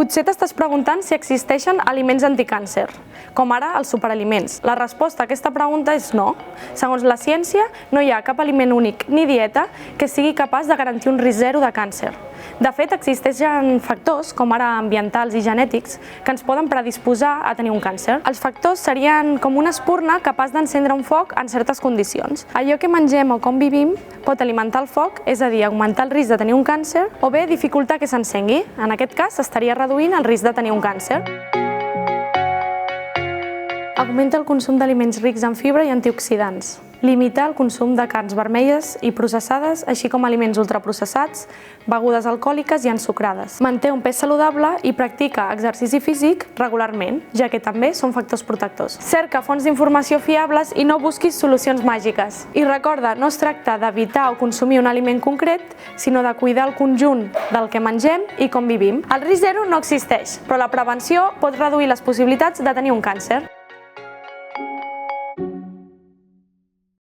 Potser t'estàs preguntant si existeixen aliments anticàncer, com ara els superaliments. La resposta a aquesta pregunta és no. Segons la ciència, no hi ha cap aliment únic ni dieta que sigui capaç de garantir un risc zero de càncer. De fet, existeixen factors, com ara ambientals i genètics, que ens poden predisposar a tenir un càncer. Els factors serien com una espurna capaç d'encendre un foc en certes condicions. Allò que mengem o com vivim pot alimentar el foc, és a dir, augmentar el risc de tenir un càncer, o bé dificultar que s'encengui. En aquest cas, s'estaria reduint el risc de tenir un càncer. Augmenta el consum d'aliments rics en fibra i antioxidants. Limita el consum de carns vermelles i processades, així com aliments ultraprocessats, begudes alcohòliques i ensucrades. Manté un pes saludable i practica exercici físic regularment, ja que també són factors protectors. Cerca fonts d'informació fiables i no busquis solucions màgiques. I recorda, no es tracta d'evitar o consumir un aliment concret, sinó de cuidar el conjunt del que mengem i com vivim. El risc zero no existeix, però la prevenció pot reduir les possibilitats de tenir un càncer.